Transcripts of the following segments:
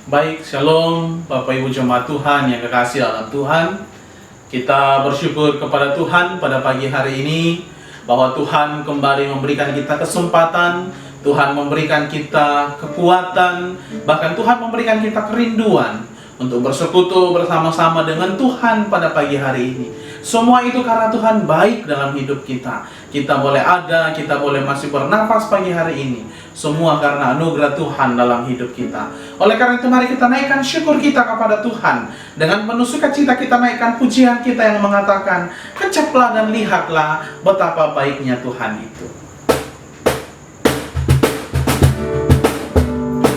Baik, shalom Bapak Ibu jemaat Tuhan yang kekasih dalam Tuhan. Kita bersyukur kepada Tuhan pada pagi hari ini bahwa Tuhan kembali memberikan kita kesempatan, Tuhan memberikan kita kekuatan, bahkan Tuhan memberikan kita kerinduan untuk bersekutu bersama-sama dengan Tuhan pada pagi hari ini. Semua itu karena Tuhan baik dalam hidup kita. Kita boleh ada, kita boleh masih bernafas pagi hari ini. Semua karena anugerah Tuhan dalam hidup kita. Oleh karena itu mari kita naikkan syukur kita kepada Tuhan. Dengan penuh sukacita kita naikkan pujian kita yang mengatakan, kecaplah dan lihatlah betapa baiknya Tuhan itu.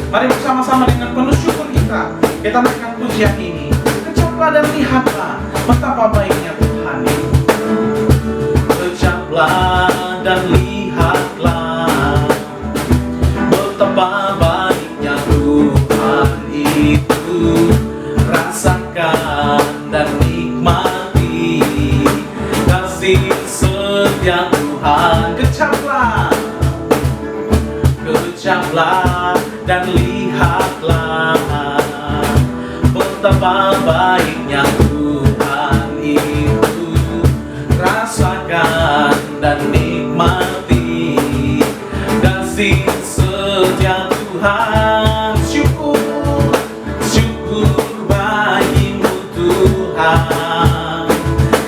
Mari bersama-sama dengan penuh syukur kita naikkan pujian ini. Kecaplah dan lihatlah betapa baiknya Tuhan itu. Kecaplah dan lihatlah betapa baiknya Tuhan itu. Rasakan dan nikmati kasih setia Tuhan. Kecaplah dan lihatlah betapa baiknya Tuhan itu. Rasakan dan nikmati kasih setia Tuhan. Syukur bagimu Tuhan.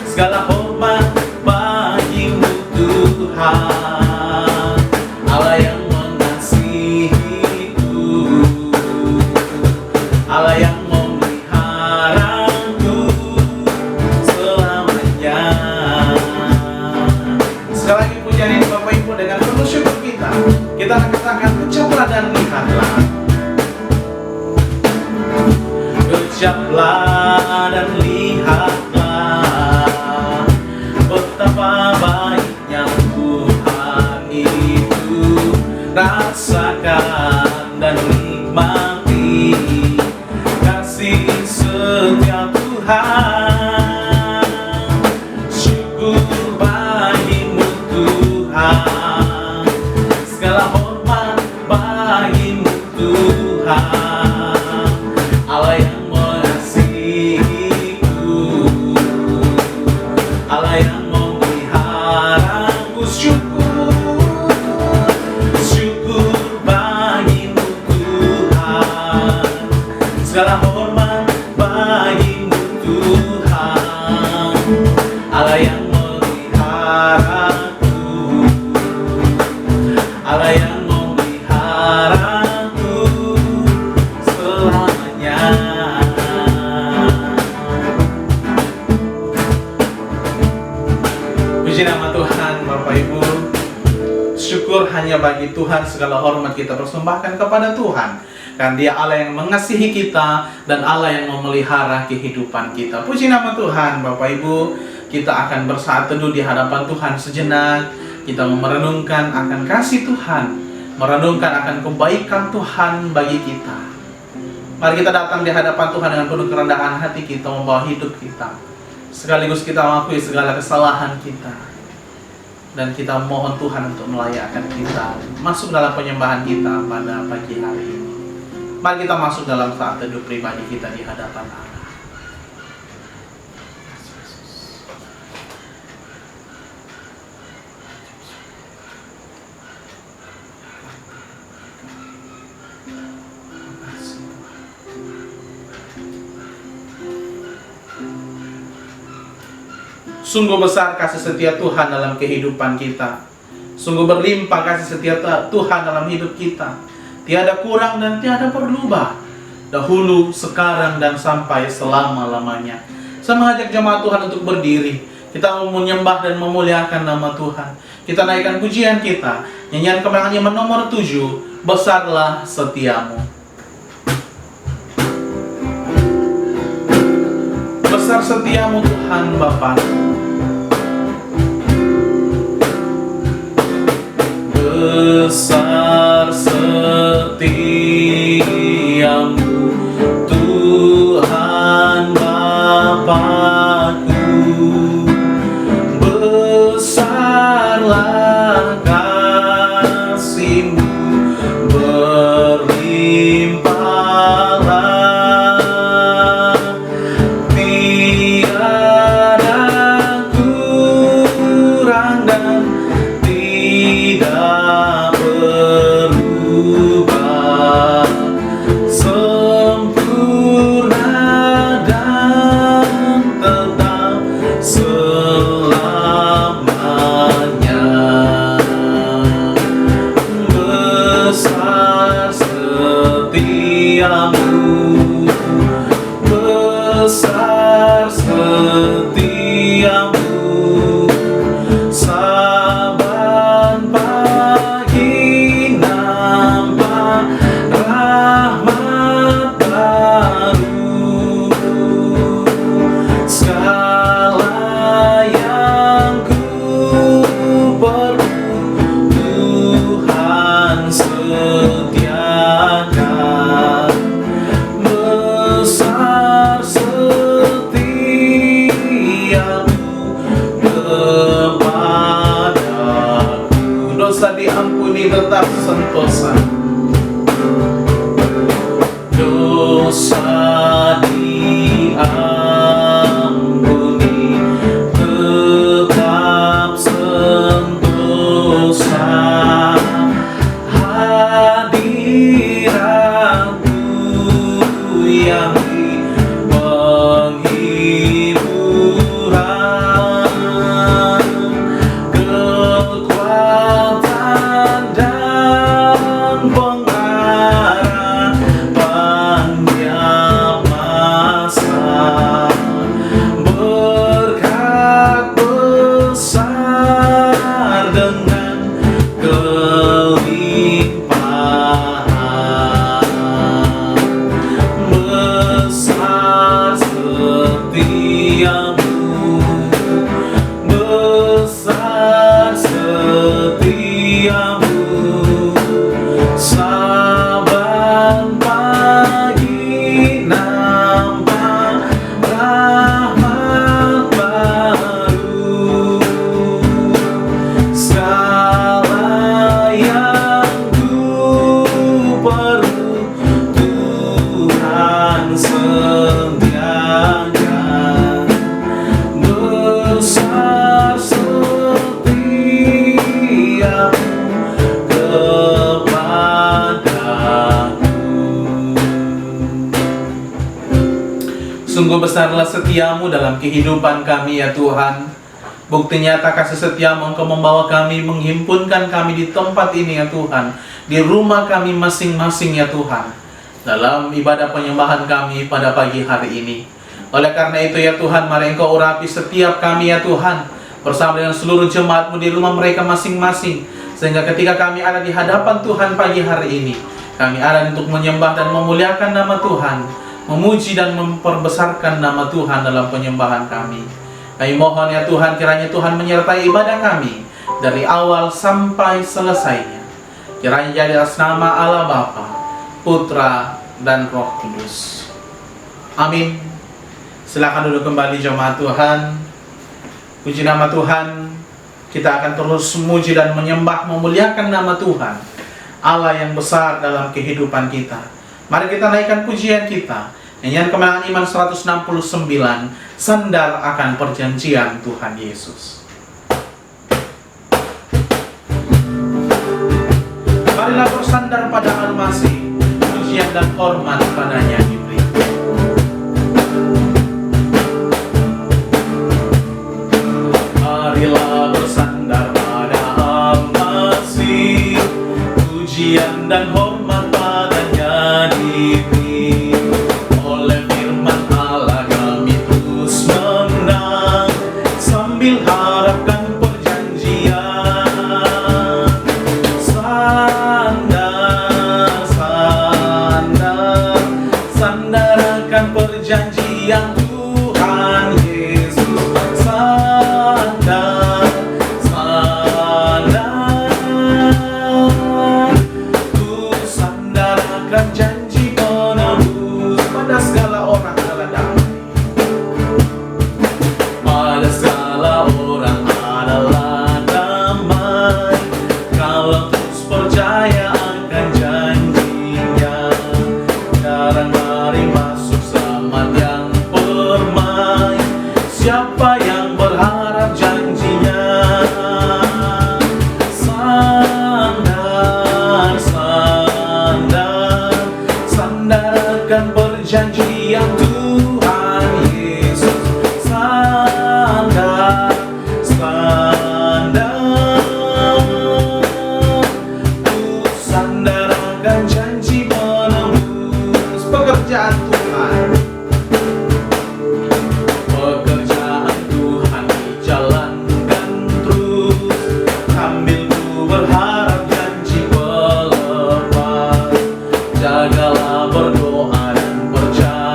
Segala hormat bagimu Tuhan. Allah yang Allah yang memeliharaku selamanya. Sekali lagi pujian ini Bapak Ibu dengan penuh syukur kita katakan kecaplah dan lihatlah. Kecaplah dan lihatlah betapa baiknya Tuhan itu. Rasakan dan nikmati kasih setia Tuhan. Syukur bagimu Tuhan. Segala hormat bagimu Tuhan. Allah yang mengasihiku, Allah yang memeliharaku. Syukur bagimu Tuhan. Segala hormat bagimu Tuhan. Allah yang memeliharaku, Allah yang memeliharaku selamanya. Puji nama Tuhan Bapak Ibu. Syukur hanya bagi Tuhan, segala hormat kita persembahkan kepada Tuhan. Karena Dia Allah yang mengasihi kita dan Allah yang memelihara kehidupan kita. Puji nama Tuhan Bapak Ibu. Kita akan bersaat teduh di hadapan Tuhan sejenak. Kita merenungkan akan kasih Tuhan, merenungkan akan kebaikan Tuhan bagi kita. Mari kita datang di hadapan Tuhan dengan penuh kerendahan hati kita, membawa hidup kita. Sekaligus kita mengakui segala kesalahan kita. Dan kita mohon Tuhan untuk melayakkan kita masuk dalam penyembahan kita pada pagi hari ini. Mari kita masuk dalam saat teduh pribadi kita di hadapan Allah. Sungguh besar kasih setia Tuhan dalam kehidupan kita. Sungguh berlimpah kasih setia Tuhan dalam hidup kita. Tiada kurang dan tiada berubah. Dahulu, sekarang, dan sampai selama-lamanya. Saya mengajak jemaat Tuhan untuk berdiri. Kita menyembah dan memuliakan nama Tuhan. Kita naikkan pujian kita. Nyanyian kemenangan nomor 7. Besarlah setiamu. Besar setiamu Tuhan Bapa. Besar setiamu Tuhan Bapa-Ku. Besarlah kasih-Mu, berlimpahlah dosa diampuni tetap sentosa. Dosa diampuni tetap sentosa. Hadiratmu yang di penghiburan, kekuatan dan pengharapannya masa, berkat besar dengan kelimpahan, besar setiamu, besar setiamu, saban pagi nampak rahmat baru, segala yang ku perlu Tuhan sediakan, besar setiamu kepadaku. Sungguh besarlah setiamu dalam kehidupan kami ya Tuhan. Bukti nyata kasih setiamu Engkau membawa kami, menghimpunkan kami di tempat ini ya Tuhan, di rumah kami masing-masing ya Tuhan, dalam ibadah penyembahan kami pada pagi hari ini. Oleh karena itu ya Tuhan, mari Engkau urapi setiap kami ya Tuhan, bersama dengan seluruh jemaat-Mu di rumah mereka masing-masing, sehingga ketika kami ada di hadapan Tuhan pagi hari ini, kami ada untuk menyembah dan memuliakan nama Tuhan, memuji dan memperbesarkan nama Tuhan dalam penyembahan kami. Kami mohon ya Tuhan, kiranya Tuhan menyertai ibadah kami dari awal sampai selesainya. Kiranya jadi atas nama Allah Bapa, Putra, dan Roh Kudus. Amin. Silakan duduk kembali jemaat Tuhan. Puji nama Tuhan. Kita akan terus memuji dan menyembah, memuliakan nama Tuhan, Allah yang besar dalam kehidupan kita. Mari kita naikkan pujian kita. Nyanyian Kemenangan Iman 169, Sandar akan Perjanjian Tuhan Yesus. Marilah bersandar pada Al-Masih, pujian dan hormat padanya diberi. Marilah bersandar pada Al-Masih, pujian dan hormat padanya diberi. Oleh firman Allah kami terus menang, sambil harapkan perjanjian. Sandar, sandar, sandar akan perjanjian Tuhan Yesus. Sandar, sandar, ku sandar akan janji penebus pada segala orang adalah damai. Pada segala orang adalah damai, kalau terus percaya akan janjinya. Sekarang mari masuk selamat yang permai, siapa yang berharap janjinya. Sandar, sandar, sandar akan perjanjian Tuhan Yesus. Sandar, sandar, ku sandar akan janji menembus pekerjaan Tuhan. Pekerjaan Tuhan dijalankan terus, sambil ku berharap janji pelepas. Jagalah berdoa dan percaya,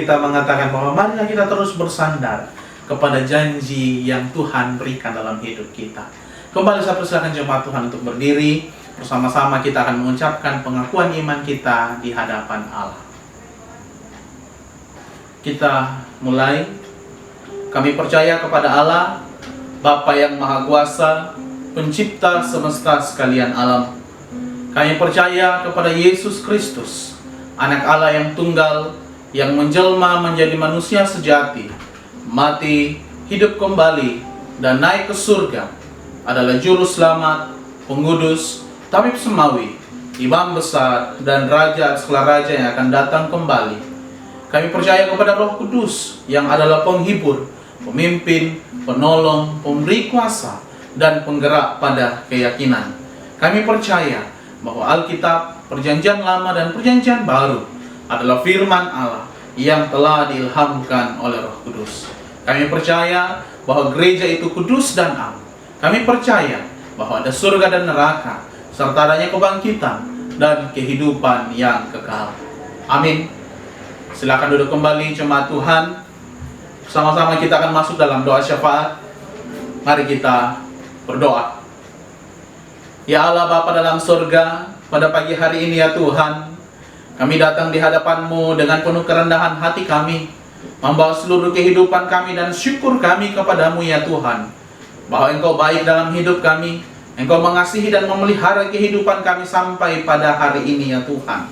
kita mengatakan bahwa marilah kita terus bersandar kepada janji yang Tuhan berikan dalam hidup kita. Kembali saya persilakan jemaat Tuhan untuk berdiri. Bersama-sama kita akan mengucapkan pengakuan iman kita di hadapan Allah. Kita mulai. Kami percaya kepada Allah, Bapa yang Maha Kuasa, Pencipta semesta sekalian alam. Kami percaya kepada Yesus Kristus, Anak Allah yang tunggal, yang menjelma menjadi manusia sejati, mati, hidup kembali, dan naik ke surga, adalah Juru Selamat, Pengudus, Tabib Semawi, Imam Besar, dan Raja segala raja yang akan datang kembali. Kami percaya kepada Roh Kudus yang adalah penghibur, pemimpin, penolong, pemberi kuasa, dan penggerak pada keyakinan. Kami percaya bahwa Alkitab, Perjanjian Lama dan Perjanjian Baru adalah firman Allah yang telah diilhamkan oleh Roh Kudus. Kami percaya bahwa gereja itu kudus dan am. Kami percaya bahwa ada surga dan neraka, serta adanya kebangkitan dan kehidupan yang kekal. Amin. Silakan duduk kembali jemaat Tuhan. Sama-sama kita akan masuk dalam doa syafaat. Mari kita berdoa. Ya Allah Bapa dalam surga, pada pagi hari ini ya Tuhan, kami datang di hadapan-Mu dengan penuh kerendahan hati kami, membawa seluruh kehidupan kami dan syukur kami kepadamu ya Tuhan, bahwa Engkau baik dalam hidup kami, Engkau mengasihi dan memelihara kehidupan kami sampai pada hari ini ya Tuhan.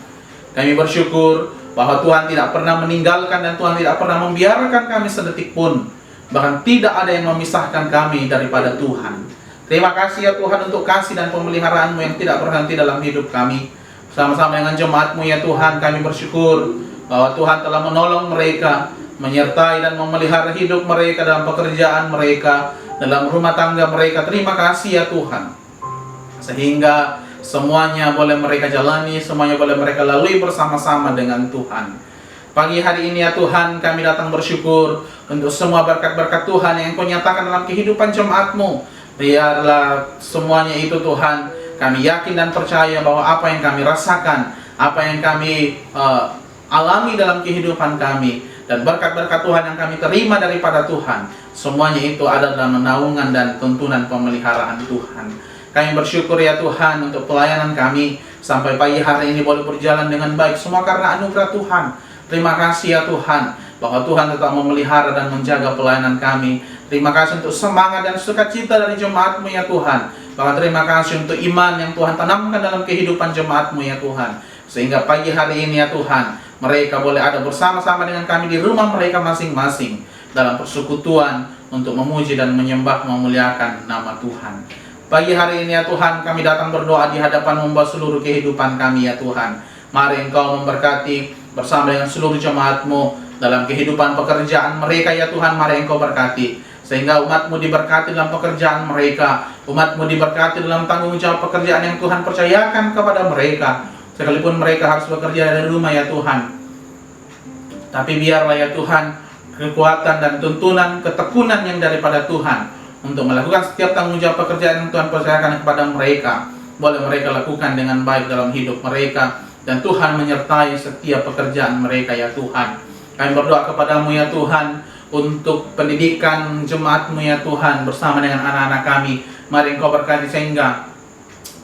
Kami bersyukur bahwa Tuhan tidak pernah meninggalkan dan Tuhan tidak pernah membiarkan kami sedetik pun, bahkan tidak ada yang memisahkan kami daripada Tuhan. Terima kasih ya Tuhan untuk kasih dan pemeliharaan-Mu yang tidak berhenti dalam hidup kami. Bersama-sama dengan jemaat-Mu ya Tuhan, kami bersyukur bahwa Tuhan telah menolong mereka, menyertai dan memelihara hidup mereka dalam pekerjaan mereka, dalam rumah tangga mereka. Terima kasih ya Tuhan, sehingga semuanya boleh mereka jalani, semuanya boleh mereka lalui bersama-sama dengan Tuhan. Pagi hari ini ya Tuhan, kami datang bersyukur untuk semua berkat-berkat Tuhan yang Kau nyatakan dalam kehidupan jemaat-Mu. Biarlah semuanya itu Tuhan, kami yakin dan percaya bahwa apa yang kami rasakan, apa yang kami alami dalam kehidupan kami, dan berkat-berkat Tuhan yang kami terima daripada Tuhan, semuanya itu ada dalam naungan dan tuntunan pemeliharaan Tuhan. Kami bersyukur ya Tuhan untuk pelayanan kami sampai pagi hari ini boleh berjalan dengan baik, semua karena anugerah Tuhan. Terima kasih ya Tuhan bahwa Tuhan tetap memelihara dan menjaga pelayanan kami. Terima kasih untuk semangat dan sukacita dari jemaat-Mu ya Tuhan. Bahkan terima kasih untuk iman yang Tuhan tanamkan dalam kehidupan jemaat-Mu ya Tuhan, sehingga pagi hari ini ya Tuhan, mereka boleh ada bersama-sama dengan kami di rumah mereka masing-masing dalam persekutuan untuk memuji dan menyembah memuliakan nama Tuhan. Pagi hari ini ya Tuhan, kami datang berdoa di hadapan membawa seluruh kehidupan kami ya Tuhan. Mari Engkau memberkati bersama dengan seluruh jemaat-Mu dalam kehidupan pekerjaan mereka ya Tuhan. Mari Engkau berkati, sehingga umat-Mu diberkati dalam pekerjaan mereka, umat-Mu diberkati dalam tanggung jawab pekerjaan yang Tuhan percayakan kepada mereka. Sekalipun mereka harus bekerja dari rumah ya Tuhan, tapi biarlah ya Tuhan kekuatan dan tuntunan, ketekunan yang daripada Tuhan untuk melakukan setiap tanggung jawab pekerjaan yang Tuhan percayakan kepada mereka, boleh mereka lakukan dengan baik dalam hidup mereka, dan Tuhan menyertai setiap pekerjaan mereka ya Tuhan. Kami berdoa kepadamu ya Tuhan untuk pendidikan jemaat-Mu ya Tuhan bersama dengan anak-anak kami. Mari Engkau berkati sehingga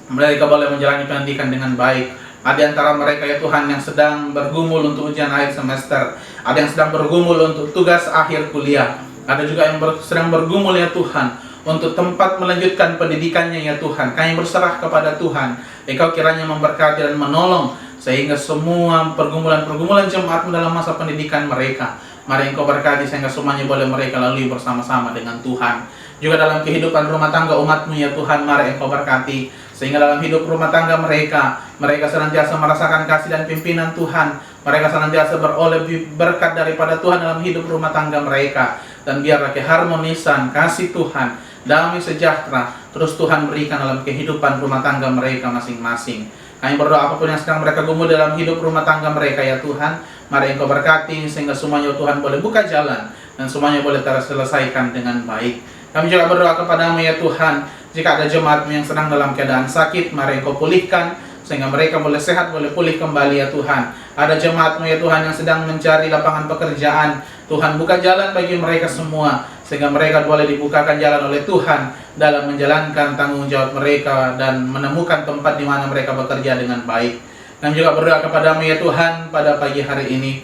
mereka boleh menjalani pendidikan dengan baik. Ada di antara mereka ya Tuhan yang sedang bergumul untuk ujian akhir semester, ada yang sedang bergumul untuk tugas akhir kuliah, ada juga yang sedang bergumul ya Tuhan untuk tempat melanjutkan pendidikannya ya Tuhan. Kami berserah kepada Tuhan, Engkau kiranya memberkati dan menolong sehingga semua pergumulan-pergumulan jemaat-Mu dalam masa pendidikan mereka, mari Engkau berkati sehingga semuanya boleh mereka lalui bersama-sama dengan Tuhan. Juga dalam kehidupan rumah tangga umat-Mu ya Tuhan, mari Engkau berkati sehingga dalam hidup rumah tangga mereka, mereka senantiasa merasakan kasih dan pimpinan Tuhan. Mereka senantiasa beroleh berkat daripada Tuhan dalam hidup rumah tangga mereka. Dan biarlah keharmonisan, kasih Tuhan, damai sejahtera terus Tuhan berikan dalam kehidupan rumah tangga mereka masing-masing. Kami berdoa apapun yang sedang mereka gumul dalam hidup rumah tangga mereka ya Tuhan, mari Engkau berkati sehingga semuanya Tuhan boleh buka jalan dan semuanya boleh terselesaikan dengan baik. Kami juga berdoa kepadamu ya Tuhan, jika ada jemaat-Mu yang sedang dalam keadaan sakit, mari Engkau pulihkan sehingga mereka boleh sehat, boleh pulih kembali ya Tuhan. Ada jemaat-Mu ya Tuhan yang sedang mencari lapangan pekerjaan, Tuhan buka jalan bagi mereka semua, sehingga mereka boleh dibukakan jalan oleh Tuhan dalam menjalankan tanggung jawab mereka dan menemukan tempat di mana mereka bekerja dengan baik. Kami juga berdoa kepada-Mu ya Tuhan pada pagi hari ini.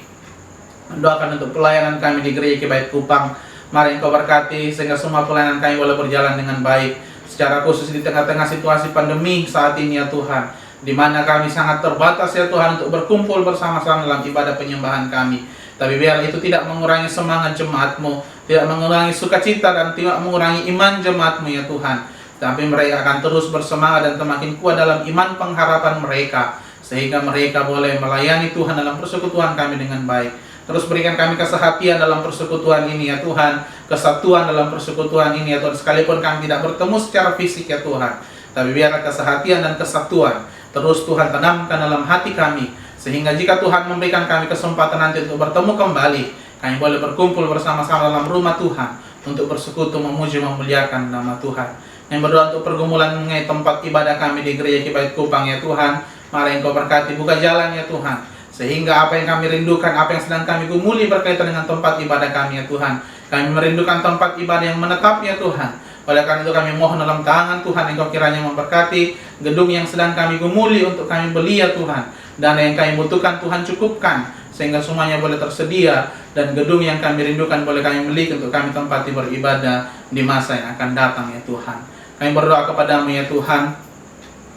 Doakan untuk pelayanan kami di Gereja Kibait Kupang. Mari Engkau berkati sehingga semua pelayanan kami boleh berjalan dengan baik. Secara khusus di tengah-tengah situasi pandemi saat ini ya Tuhan, di mana kami sangat terbatas ya Tuhan untuk berkumpul bersama-sama dalam ibadah penyembahan kami. Tapi biar itu tidak mengurangi semangat jemaat-Mu, tidak mengurangi sukacita dan tidak mengurangi iman jemaat-Mu ya Tuhan. Tapi mereka akan terus bersemangat dan semakin kuat dalam iman pengharapan mereka, sehingga mereka boleh melayani Tuhan dalam persekutuan kami dengan baik. Terus berikan kami kesehatian dalam persekutuan ini ya Tuhan, kesatuan dalam persekutuan ini ya Tuhan, sekalipun kami tidak bertemu secara fisik ya Tuhan, tapi biarlah kesehatian dan kesatuan terus Tuhan tanamkan dalam hati kami, sehingga jika Tuhan memberikan kami kesempatan nanti untuk bertemu kembali, kami boleh berkumpul bersama-sama dalam rumah Tuhan untuk bersekutu, memuji, memuliakan nama Tuhan. Yang berdoa untuk pergumulan mengenai tempat ibadah kami di Gereja Kibait Kupang ya Tuhan, mari Engkau berkati, buka jalan ya Tuhan, sehingga apa yang kami rindukan, apa yang sedang kami gumuli berkaitan dengan tempat ibadah kami ya Tuhan, kami merindukan tempat ibadah yang menetap ya Tuhan. Oleh karena itu kami mohon dalam tangan Tuhan, Engkau kiranya memberkati gedung yang sedang kami gumuli untuk kami beli ya Tuhan. Dana yang kami butuhkan Tuhan cukupkan, sehingga semuanya boleh tersedia, dan gedung yang kami rindukan boleh kami beli untuk kami tempati beribadah di masa yang akan datang ya Tuhan. Kami berdoa kepada-Mu ya Tuhan,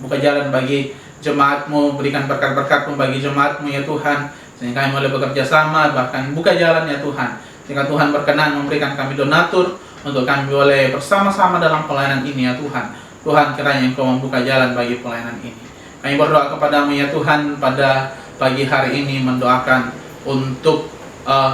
buka jalan bagi jemaat-Mu, berikan berkat-berkat-Mu bagi jemaat-Mu ya Tuhan, sehingga kami boleh bekerja sama, bahkan buka jalan ya Tuhan, sehingga Tuhan berkenan memberikan kami donatur untuk kami boleh bersama-sama dalam pelayanan ini ya Tuhan. Tuhan kiranya Engkau membuka jalan bagi pelayanan ini. Kami berdoa kepada-Mu ya Tuhan pada pagi hari ini, mendoakan untuk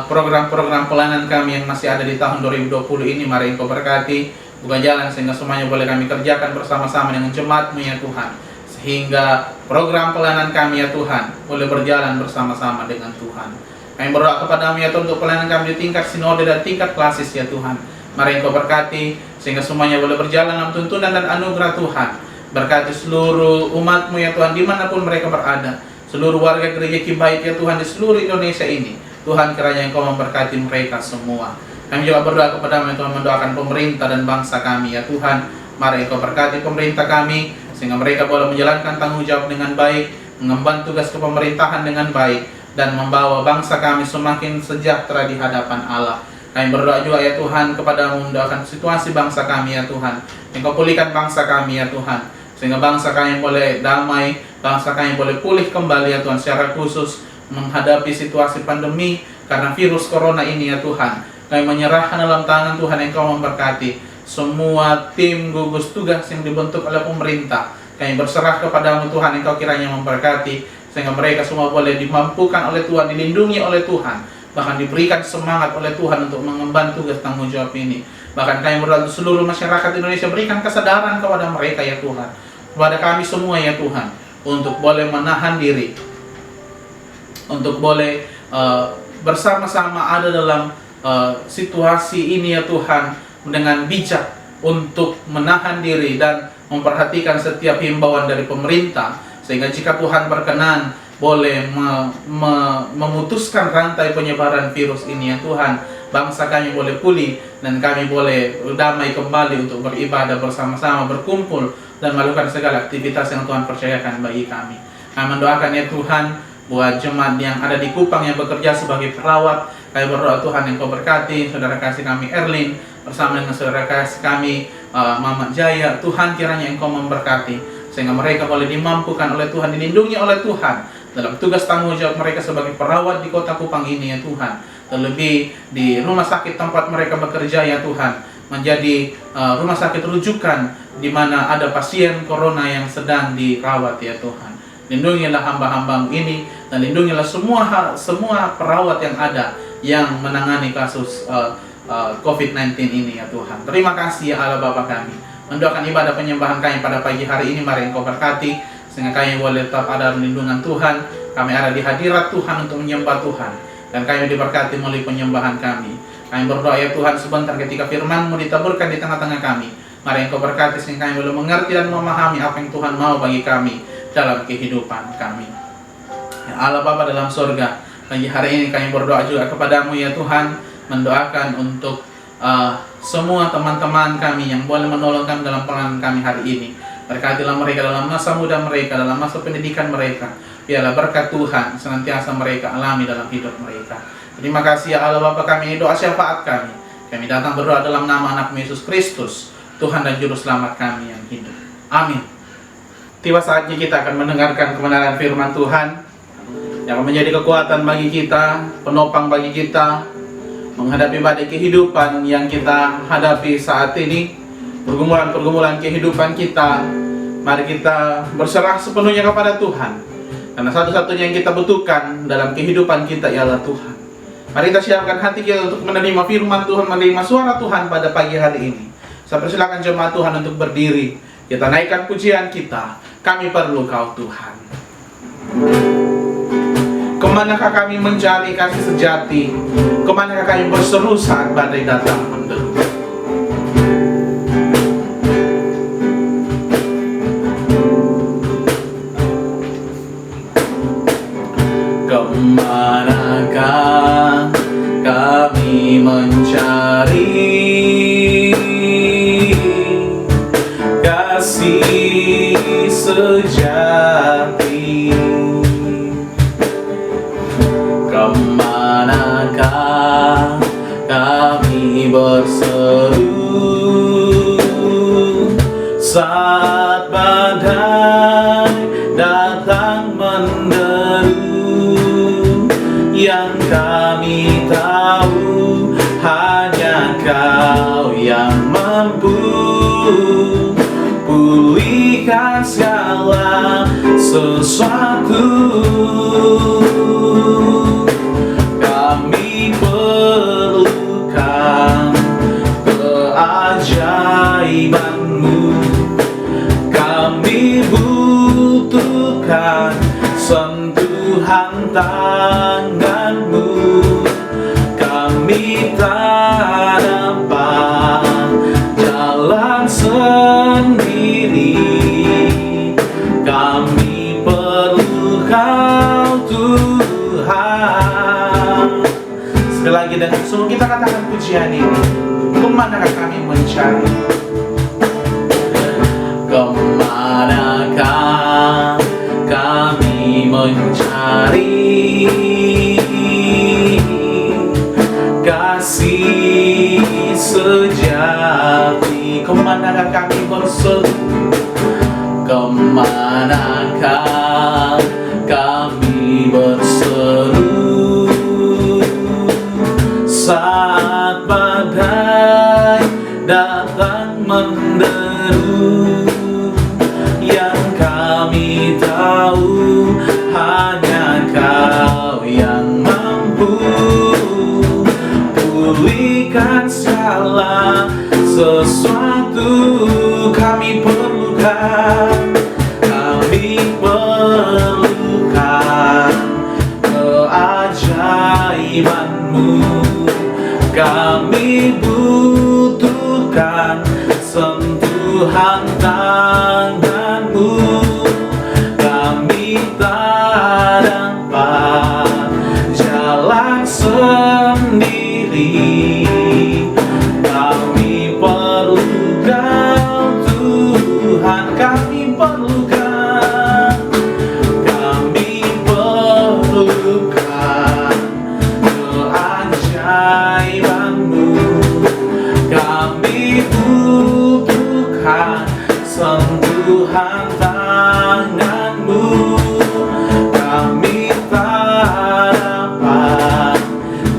program-program pelayanan kami yang masih ada di tahun 2020 ini. Mari Engkau berkati, buka jalan sehingga semuanya boleh kami kerjakan bersama-sama dengan jemaat-Mu ya Tuhan, sehingga program pelayanan kami ya Tuhan boleh berjalan bersama-sama dengan Tuhan. Kami berdoa kepada-Mu ya Tuhan untuk pelayanan kami di tingkat sinode dan tingkat klasis ya Tuhan. Mari Engkau berkati sehingga semuanya boleh berjalan dalam tuntunan dan anugerah Tuhan. Berkati seluruh umat-Mu ya Tuhan dimanapun mereka berada, seluruh warga Gereja Kibait ya Tuhan di seluruh Indonesia ini. Tuhan kiranya Engkau memberkati mereka semua. Kami juga berdoa kepada-Mu ya Tuhan, mendoakan pemerintah dan bangsa kami ya Tuhan. Mari Engkau berkati pemerintah kami, sehingga mereka boleh menjalankan tanggung jawab dengan baik, mengemban tugas kepemerintahan dengan baik, dan membawa bangsa kami semakin sejahtera di hadapan Allah. Kami berdoa juga ya Tuhan kepada-Mu, mendoakan situasi bangsa kami ya Tuhan. Engkau pulihkan bangsa kami ya Tuhan, sehingga bangsa kami boleh damai, bangsa kami boleh pulih kembali ya Tuhan, secara khusus menghadapi situasi pandemi karena virus corona ini ya Tuhan. Kami menyerahkan dalam tangan Tuhan, Engkau memberkati semua tim gugus tugas yang dibentuk oleh pemerintah. Kami berserah kepada-Mu Tuhan, Engkau kiranya memberkati sehingga mereka semua boleh dimampukan oleh Tuhan, dilindungi oleh Tuhan, bahkan diberikan semangat oleh Tuhan untuk mengemban tugas tanggung jawab ini. Bahkan kami berdoa untuk seluruh masyarakat Indonesia, berikan kesadaran kepada mereka ya Tuhan, kepada kami semua ya Tuhan, untuk boleh menahan diri, untuk boleh bersama-sama ada dalam situasi ini ya Tuhan, dengan bijak untuk menahan diri dan memperhatikan setiap himbauan dari pemerintah, sehingga jika Tuhan berkenan boleh memutuskan rantai penyebaran virus ini ya Tuhan, bangsa kami boleh pulih dan kami boleh damai kembali untuk beribadah bersama-sama, berkumpul dan melakukan segala aktivitas yang Tuhan percayakan bagi kami. Kami mendoakan ya Tuhan buat jemaat yang ada di Kupang yang bekerja sebagai perawat. Kami berdoa Tuhan, Engkau berkati saudara kasih kami Erlin bersama dengan saudara kasih kami Mamat Jaya. Tuhan kiranya Engkau memberkati sehingga mereka boleh dimampukan oleh Tuhan, dilindungi oleh Tuhan dalam tugas tanggung jawab mereka sebagai perawat di kota Kupang ini ya Tuhan. Terlebih di rumah sakit tempat mereka bekerja ya Tuhan, menjadi rumah sakit rujukan di mana ada pasien corona yang sedang dirawat ya Tuhan. Lindungilah hamba-hamba-Mu ini dan lindungilah semua perawat yang ada yang menangani kasus COVID-19 ini ya Tuhan. Terima kasih ya Allah Bapa kami. Mendoakan ibadah penyembahan kami pada pagi hari ini, mari Engkau berkati sehingga kami boleh tetap ada lindungan Tuhan. Kami ada di hadirat Tuhan untuk menyembah Tuhan, dan kami diberkati melalui penyembahan kami. Kami berdoa ya Tuhan, sebentar ketika firman-Mu ditaburkan di tengah-tengah kami, mari Engkau berkati sehingga kami boleh mengerti dan memahami apa yang Tuhan mau bagi kami. dalam kehidupan kami. Ya Allah Bapa dalam surga, pagi hari ini kami berdoa juga kepadamu ya Tuhan, mendoakan untuk semua teman-teman kami yang boleh menolong kami dalam pelayanan kami hari ini. Berkatilah mereka dalam masa muda mereka, dalam masa pendidikan mereka. Biarlah berkat Tuhan senantiasa mereka alami dalam hidup mereka. Terima kasih ya Allah Bapa kami, doa syafaat kami. Kami datang berdoa dalam nama anak Yesus Kristus, Tuhan dan Juru Selamat kami yang hidup. Amin. Tiba saatnya kita akan mendengarkan kebenaran firman Tuhan yang menjadi kekuatan bagi kita, penopang bagi kita menghadapi badai kehidupan yang kita hadapi saat ini, pergumulan-pergumulan kehidupan kita. Mari kita berserah sepenuhnya kepada Tuhan, karena satu-satunya yang kita butuhkan dalam kehidupan kita ialah Tuhan. Mari kita siapkan hati kita untuk menerima firman Tuhan, menerima suara Tuhan pada pagi hari ini. Saya persilakan jemaat Tuhan untuk berdiri. Kita naikkan pujian kita. Kami perlu Kau Tuhan. Kemanakah kami mencari kasih sejati? Kemanakah kami berseru saat badai datang menderu? Kemanakah kami mencari kasih sejati? Kemanakah kami berseru saat badai datang menderu? Yang kami tahu hanya Kau yang mampu pulihkan segala sesuatu. Kami perlukan keajaiban-Mu. Kami butuhkan sentuhan tangan-Mu. Kami tak dapat jalan sendiri. Kami perlu Kau Tuhan. Sekali lagi dengan semua kita katakan pujian ini. Kemanakah kami mencari? Kemanakah kami mencari kasih sejati? Kemanakah kami berseru? Kemanakah kami berseru saat badai datang menderu? Yang kami tahu hanya Kau yang mampu pulihkan segala sesuatu. Kami perlukan keajaiban-Mu. Kami butuhkan sentuhan tangan-Mu. Kami tak dapat jalan sendiri. Kami perlu Kau Tuhan. Kami perlukan keajaiban-Mu. Kami butuhkan sentuhan tangan-Mu. Kami tak dapat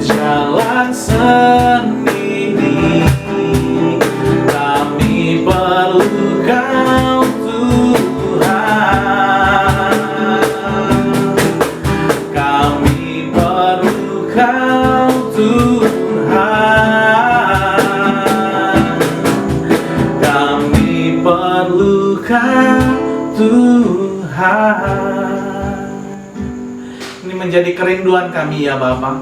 jalan sendiri. Kami perlu Kau Tuhan. Kami perlu Kau Tuhan. Kami perlu Kau Tuhan. Ini menjadi kerinduan kami ya Bapa,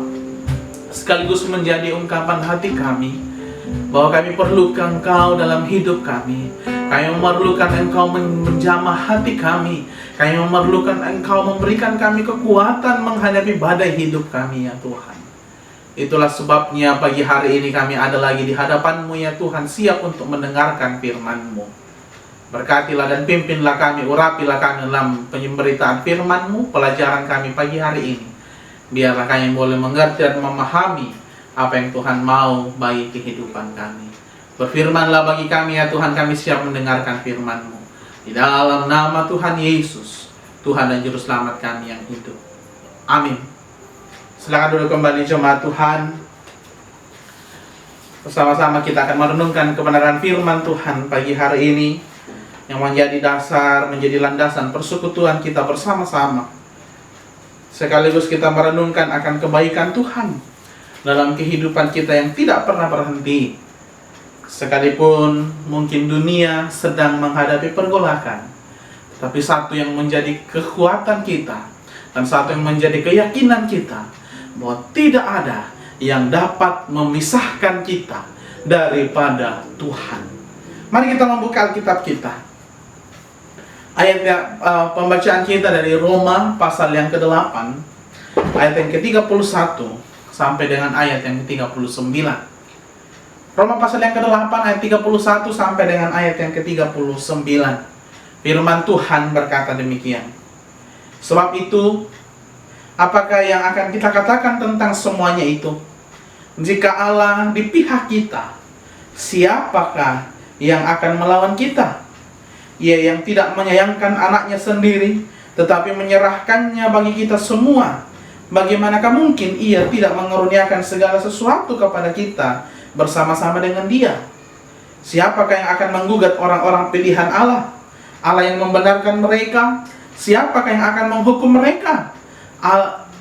sekaligus menjadi ungkapan hati kami. bahwa kami perlukan Engkau dalam hidup kami. Kami memerlukan Engkau menjamah hati kami. Kami memerlukan Engkau memberikan kami kekuatan menghadapi badai hidup kami ya Tuhan. Itulah sebabnya pagi hari ini kami ada lagi di hadapan-Mu ya Tuhan, siap untuk mendengarkan firman-Mu. Berkatilah dan pimpinlah kami, urapilah kami dalam pemberitaan firman-Mu, pelajaran kami pagi hari ini. Biarlah kami boleh mengerti dan memahami apa yang Tuhan mau bagi kehidupan kami. Berfirmanlah bagi kami ya Tuhan, kami siap mendengarkan firman-Mu. Di dalam nama Tuhan Yesus, Tuhan dan Juru Selamat kami yang hidup. Amin. Silakan duduk kembali jemaat Tuhan. Bersama-sama kita akan merenungkan kebenaran firman Tuhan pagi hari ini, yang menjadi dasar, menjadi landasan persekutuan kita bersama-sama. Sekaligus kita merenungkan akan kebaikan Tuhan dalam kehidupan kita yang tidak pernah berhenti. Sekalipun mungkin dunia sedang menghadapi pergolakan, tapi satu yang menjadi kekuatan kita dan satu yang menjadi keyakinan kita, bahwa tidak ada yang dapat memisahkan kita daripada Tuhan. Mari kita membuka Alkitab kita. Ayat pembacaan kita dari Roma pasal yang ke-8, ayat yang ke-31 sampai dengan ayat yang ke-39. Roma pasal yang ke-8 ayat 31 sampai dengan ayat yang ke-39. Firman Tuhan berkata demikian. Sebab itu, apakah yang akan kita katakan tentang semuanya itu? Jika Allah di pihak kita, siapakah yang akan melawan kita? Ia yang tidak menyayangkan anaknya sendiri, tetapi menyerahkannya bagi kita semua. Bagaimanakah mungkin ia tidak mengaruniakan segala sesuatu kepada kita bersama-sama dengan Dia? Siapakah yang akan menggugat orang-orang pilihan Allah? Allah yang membenarkan mereka. Siapakah yang akan menghukum mereka?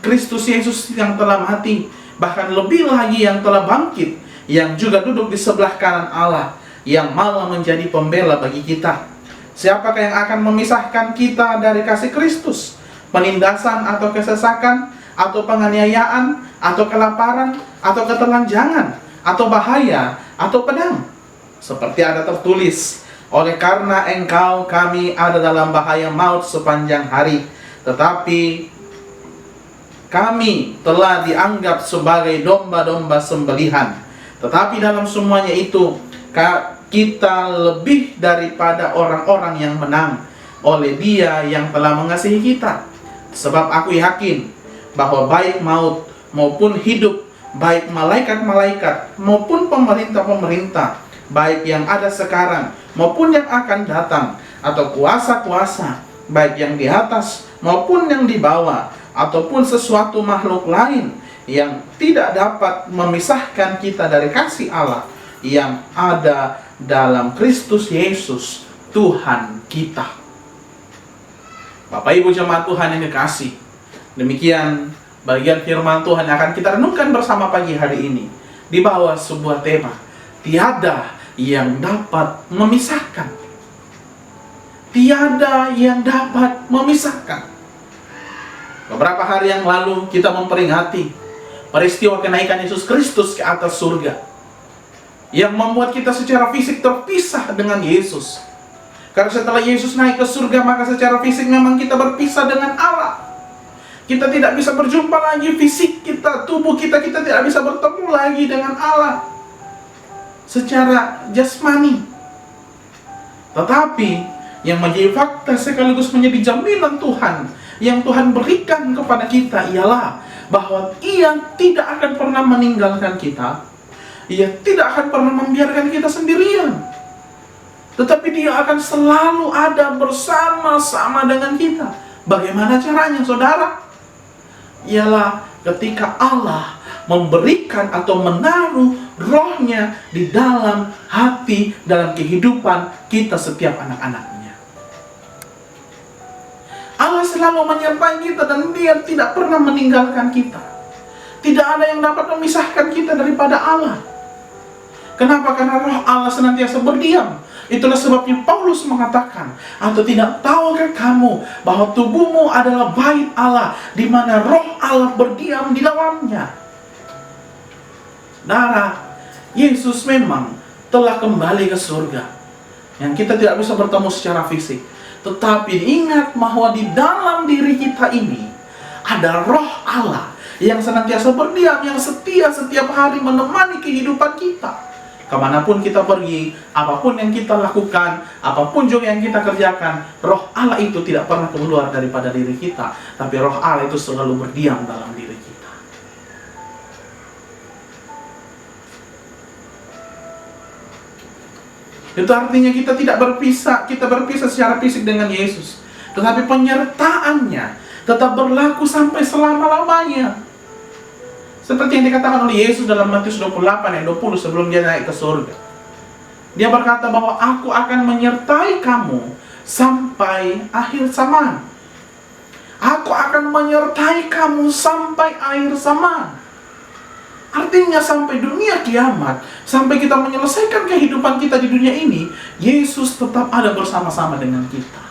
Kristus Yesus yang telah mati, bahkan lebih lagi yang telah bangkit, yang juga duduk di sebelah kanan Allah, yang malah menjadi pembela bagi kita. Siapakah yang akan memisahkan kita dari kasih Kristus? Penindasan atau kesesakan, atau penganiayaan, atau kelaparan, atau ketelanjangan, atau bahaya, atau pedang? Seperti ada tertulis, oleh karena Engkau kami ada dalam bahaya maut sepanjang hari, tetapi kami telah dianggap sebagai domba-domba sembelihan. Tetapi dalam semuanya itu, kita lebih daripada orang-orang yang menang oleh Dia yang telah mengasihi kita. Sebab aku yakin bahwa baik maut maupun hidup, baik malaikat-malaikat maupun pemerintah-pemerintah, baik yang ada sekarang maupun yang akan datang, atau kuasa-kuasa, baik yang di atas maupun yang di bawah, ataupun sesuatu makhluk lain, yang tidak dapat memisahkan kita dari kasih Allah yang ada dalam Kristus Yesus Tuhan kita. Bapak Ibu jemaat Tuhan yang dikasih, demikian bagian firman Tuhan yang akan kita renungkan bersama pagi hari ini, di bawah sebuah tema, tiada yang dapat memisahkan. Tiada yang dapat memisahkan. Beberapa hari yang lalu kita memperingati peristiwa kenaikan Yesus Kristus ke atas surga, yang membuat kita secara fisik terpisah dengan Yesus. Karena setelah Yesus naik ke surga, maka secara fisik memang kita berpisah dengan Allah. Kita tidak bisa berjumpa lagi fisik kita, tubuh kita tidak bisa bertemu lagi dengan Allah secara jasmani. Tetapi yang menjadi fakta sekaligus menjadi jaminan Tuhan yang Tuhan berikan kepada kita ialah bahwa Ia tidak akan pernah meninggalkan kita. Ia tidak akan pernah membiarkan kita sendirian, tetapi Dia akan selalu ada bersama-sama dengan kita. Bagaimana caranya, saudara? Ialah ketika Allah memberikan atau menaruh rohnya di dalam hati, dalam kehidupan kita setiap anak-anaknya. Allah selalu menyertai kita dan Dia tidak pernah meninggalkan kita. Tidak ada yang dapat memisahkan kita daripada Allah. Kenapa? Karena roh Allah senantiasa berdiam. Itulah sebabnya Paulus mengatakan, atau tidak tahukah kamu bahwa tubuhmu adalah bait Allah, di mana roh Allah berdiam di dalamnya. Darah Yesus memang telah kembali ke surga, yang kita tidak bisa bertemu secara fisik. Tetapi ingat bahwa di dalam diri kita ini ada roh Allah yang senantiasa berdiam, yang setia setiap hari menemani kehidupan kita. Kemanapun kita pergi, apapun yang kita lakukan, apapun juga yang kita kerjakan, roh Allah itu tidak pernah keluar daripada diri kita, tapi roh Allah itu selalu berdiam dalam diri kita. Itu artinya kita tidak berpisah, kita berpisah secara fisik dengan Yesus, tetapi penyertaannya tetap berlaku sampai selama-lamanya. Seperti yang dikatakan oleh Yesus dalam Matius 28 ayat 20 sebelum dia naik ke surga. Dia berkata bahwa aku akan menyertai kamu sampai akhir zaman. Aku akan menyertai kamu sampai akhir zaman. Artinya sampai dunia kiamat, sampai kita menyelesaikan kehidupan kita di dunia ini, Yesus tetap ada bersama-sama dengan kita.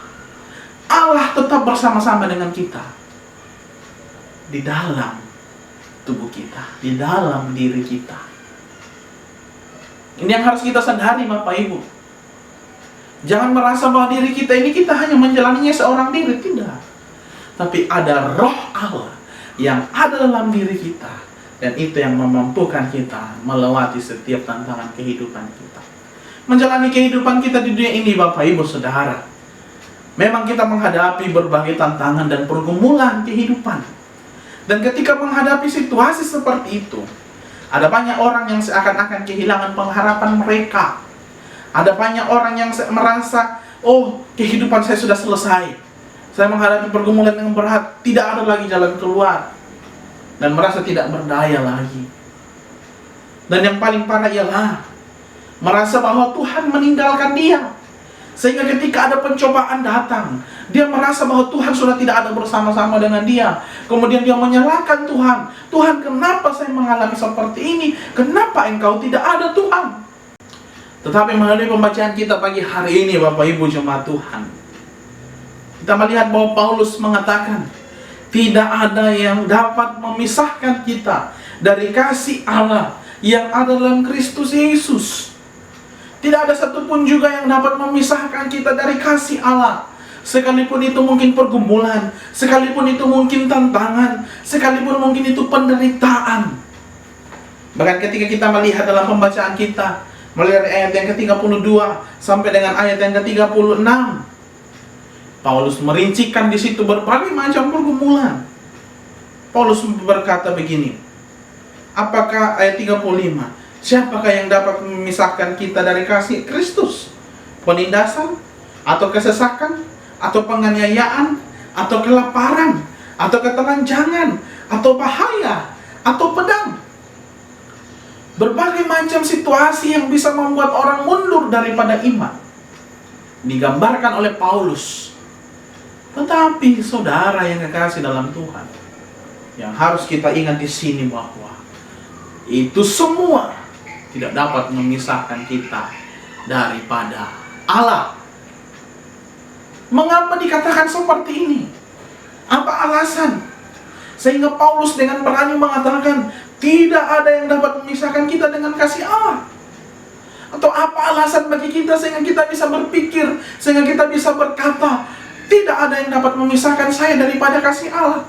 Allah tetap bersama-sama dengan kita di dalam tubuh kita, di dalam diri kita. Ini yang harus kita sadari, Bapak Ibu. Jangan merasa bahwa diri kita ini kita hanya menjalaninya seorang diri, tidak. Tapi ada roh Allah yang ada dalam diri kita, dan itu yang memampukan kita melewati setiap tantangan kehidupan kita. Menjalani kehidupan kita di dunia ini, Bapak Ibu Saudara, memang kita menghadapi berbagai tantangan dan pergumulan kehidupan. Dan ketika menghadapi situasi seperti itu, ada banyak orang yang seakan-akan kehilangan pengharapan mereka. Ada banyak orang yang merasa, oh, kehidupan saya sudah selesai. Saya menghadapi pergumulan yang berat, tidak ada lagi jalan keluar. Dan merasa tidak berdaya lagi. Dan yang paling parah ialah merasa bahwa Tuhan meninggalkan dia. Sehingga ketika ada pencobaan datang, dia merasa bahwa Tuhan sudah tidak ada bersama-sama dengan dia. Kemudian dia menyalahkan Tuhan. Tuhan, kenapa saya mengalami seperti ini? Kenapa Engkau tidak ada, Tuhan? Tetapi melalui pembacaan kita pagi hari ini, Bapak Ibu jemaat Tuhan, kita melihat bahwa Paulus mengatakan, tidak ada yang dapat memisahkan kita dari kasih Allah yang ada dalam Kristus Yesus. Tidak ada satupun juga yang dapat memisahkan kita dari kasih Allah. Sekalipun itu mungkin pergumulan, sekalipun itu mungkin tantangan, sekalipun mungkin itu penderitaan. Bahkan ketika kita melihat dalam pembacaan kita, melihat ayat yang ke-32 sampai dengan ayat yang ke-36, Paulus merincikan di situ berbagai macam pergumulan. Paulus berkata begini, apakah ayat 35, siapakah yang dapat memisahkan kita dari kasih Kristus? Penindasan? Atau kesesakan? Atau penganiayaan? Atau kelaparan? Atau ketelanjangan? Atau bahaya? Atau pedang? Berbagai macam situasi yang bisa membuat orang mundur daripada iman digambarkan oleh Paulus. Tetapi saudara yang kekasih dalam Tuhan, yang harus kita ingat di sini bahwa itu semua tidak dapat memisahkan kita daripada Allah. Mengapa dikatakan seperti ini? Apa alasan? Sehingga Paulus dengan berani mengatakan, tidak ada yang dapat memisahkan kita dengan kasih Allah. Atau apa alasan bagi kita sehingga kita bisa berpikir, sehingga kita bisa berkata, tidak ada yang dapat memisahkan saya daripada kasih Allah?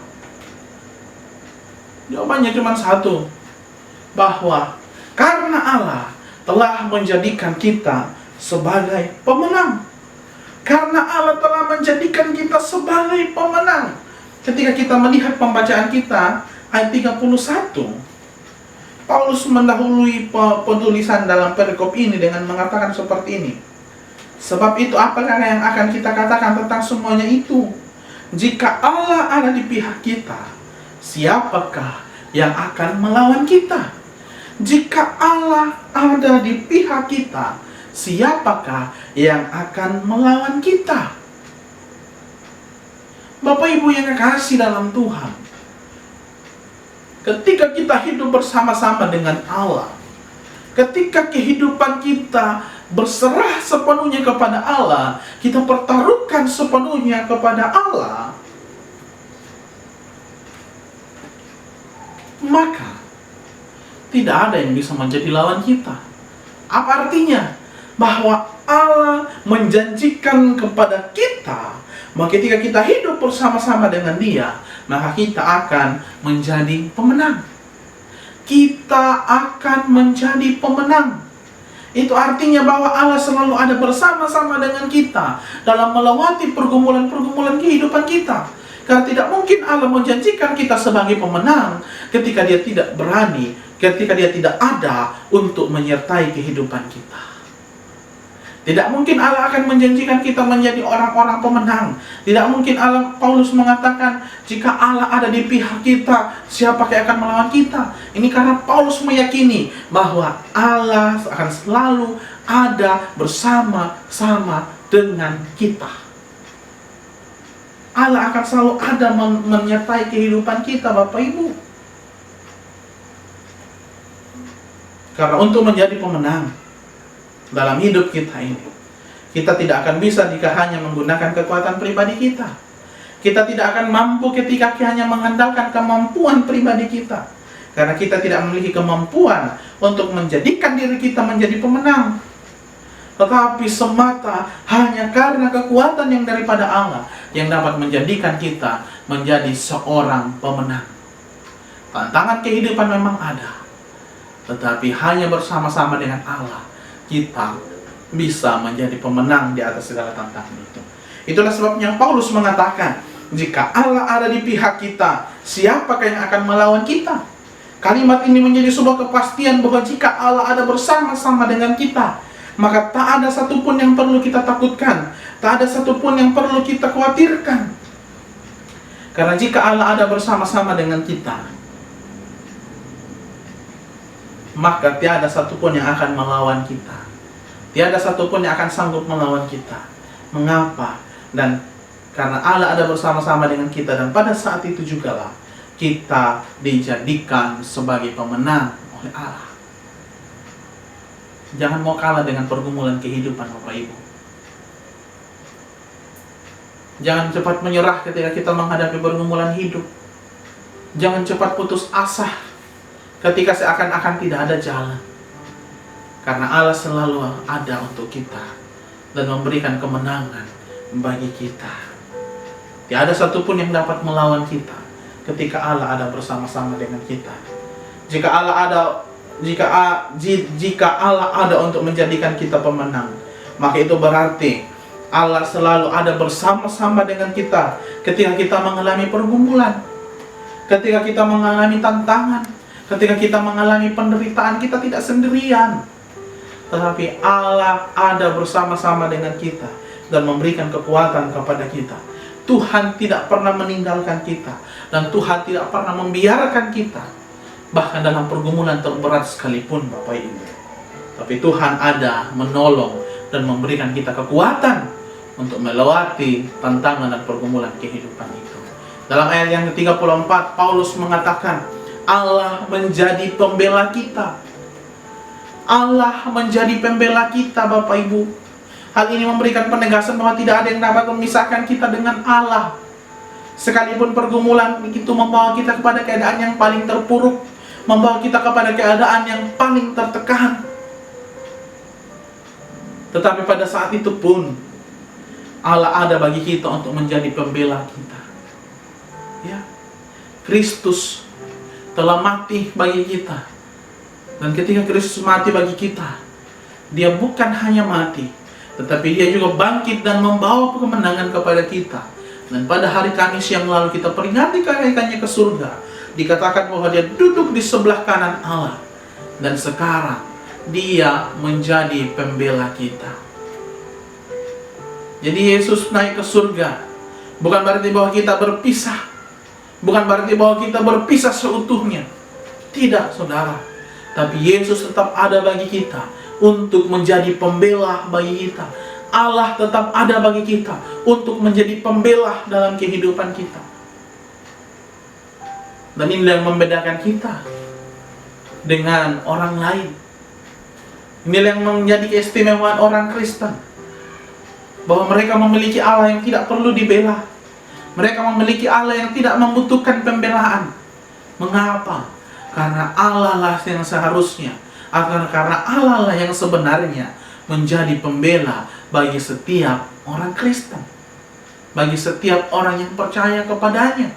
Jawabannya cuma satu, bahwa karena Allah telah menjadikan kita sebagai pemenang. Karena Allah telah menjadikan kita sebagai pemenang. Ketika kita melihat pembacaan kita, ayat 31, Paulus mendahului penulisan dalam perikop ini dengan mengatakan seperti ini. Sebab itu apakah yang akan kita katakan tentang semuanya itu? Jika Allah ada di pihak kita, siapakah yang akan melawan kita? Jika Allah ada di pihak kita, siapakah yang akan melawan kita? Bapak Ibu yang kekasih dalam Tuhan, ketika kita hidup bersama-sama dengan Allah, ketika kehidupan kita berserah sepenuhnya kepada Allah, kita pertaruhkan sepenuhnya kepada Allah, maka tidak ada yang bisa menjadi lawan kita. Apa artinya? Bahwa Allah menjanjikan kepada kita bahwa ketika kita hidup bersama-sama dengan Dia, maka kita akan menjadi pemenang. Kita akan menjadi pemenang. Itu artinya bahwa Allah selalu ada bersama-sama dengan kita dalam melewati pergumulan-pergumulan kehidupan kita. Karena tidak mungkin Allah menjanjikan kita sebagai pemenang ketika Dia tidak berani, ketika Dia tidak ada untuk menyertai kehidupan kita. Tidak mungkin Allah akan menjanjikan kita menjadi orang-orang pemenang. Tidak mungkin Paulus mengatakan, jika Allah ada di pihak kita, siapa yang akan melawan kita? Ini karena Paulus meyakini bahwa Allah akan selalu ada bersama-sama dengan kita. Allah akan selalu ada menyertai kehidupan kita, Bapak Ibu. Karena untuk menjadi pemenang dalam hidup kita ini, kita tidak akan bisa jika hanya menggunakan kekuatan pribadi kita. Kita tidak akan mampu ketika hanya mengandalkan kemampuan pribadi kita. Karena kita tidak memiliki kemampuan untuk menjadikan diri kita menjadi pemenang. Tetapi semata hanya karena kekuatan yang daripada Allah yang dapat menjadikan kita menjadi seorang pemenang. Tantangan kehidupan memang ada, tetapi hanya bersama-sama dengan Allah kita bisa menjadi pemenang di atas segala tantangan itu. Itulah sebabnya Paulus mengatakan, jika Allah ada di pihak kita, siapakah yang akan melawan kita? Kalimat ini menjadi sebuah kepastian bahwa jika Allah ada bersama-sama dengan kita, maka tak ada satupun yang perlu kita takutkan, tak ada satupun yang perlu kita khawatirkan. Karena jika Allah ada bersama-sama dengan kita, maka tiada satupun yang akan melawan kita. Tiada satupun yang akan sanggup melawan kita. Mengapa? Dan karena Allah ada bersama-sama dengan kita, dan pada saat itu jugalah kita dijadikan sebagai pemenang oleh Allah. Jangan mau kalah dengan pergumulan kehidupan, Bapak Ibu. Jangan cepat menyerah ketika kita menghadapi pergumulan hidup. Jangan cepat putus asa ketika seakan-akan tidak ada jalan. Karena Allah selalu ada untuk kita dan memberikan kemenangan bagi kita. Tiada satupun yang dapat melawan kita ketika Allah ada bersama-sama dengan kita. Jika Allah ada untuk menjadikan kita pemenang, maka itu berarti Allah selalu ada bersama-sama dengan kita ketika kita mengalami pergumulan, ketika kita mengalami tantangan, ketika kita mengalami penderitaan. Kita tidak sendirian, tetapi Allah ada bersama-sama dengan kita dan memberikan kekuatan kepada kita. Tuhan tidak pernah meninggalkan kita, dan Tuhan tidak pernah membiarkan kita, bahkan dalam pergumulan terberat sekalipun, Bapak Ibu. Tapi Tuhan ada menolong dan memberikan kita kekuatan untuk melewati tantangan dan pergumulan kehidupan itu. Dalam ayat yang ke-34, Paulus mengatakan, Allah menjadi pembela kita. Allah menjadi pembela kita, Bapak Ibu. Hal ini memberikan penegasan bahwa tidak ada yang dapat memisahkan kita dengan Allah. Sekalipun pergumulan itu membawa kita kepada keadaan yang paling terpuruk, membawa kita kepada keadaan yang paling tertekan, tetapi pada saat itu pun Allah ada bagi kita untuk menjadi pembela kita. Ya, Kristus telah mati bagi kita. Dan ketika Kristus mati bagi kita, Dia bukan hanya mati, tetapi Dia juga bangkit dan membawa kemenangan kepada kita. Dan pada hari Kamis yang lalu kita peringati kenaikannya ke surga, dikatakan bahwa Dia duduk di sebelah kanan Allah, dan sekarang Dia menjadi pembela kita. Jadi Yesus naik ke surga bukan berarti bahwa kita berpisah, bukan berarti bahwa kita berpisah seutuhnya. Tidak, saudara. Tapi Yesus tetap ada bagi kita untuk menjadi pembela bagi kita. Allah tetap ada bagi kita untuk menjadi pembela dalam kehidupan kita. Dan ini yang membedakan kita dengan orang lain. Ini yang menjadi keistimewaan orang Kristen, bahwa mereka memiliki Allah yang tidak perlu dibela. Mereka memiliki Allah yang tidak membutuhkan pembelaan. Mengapa? Karena Allah lah yang seharusnya akan karena Allah lah yang sebenarnya menjadi pembela bagi setiap orang Kristen, bagi setiap orang yang percaya kepadanya.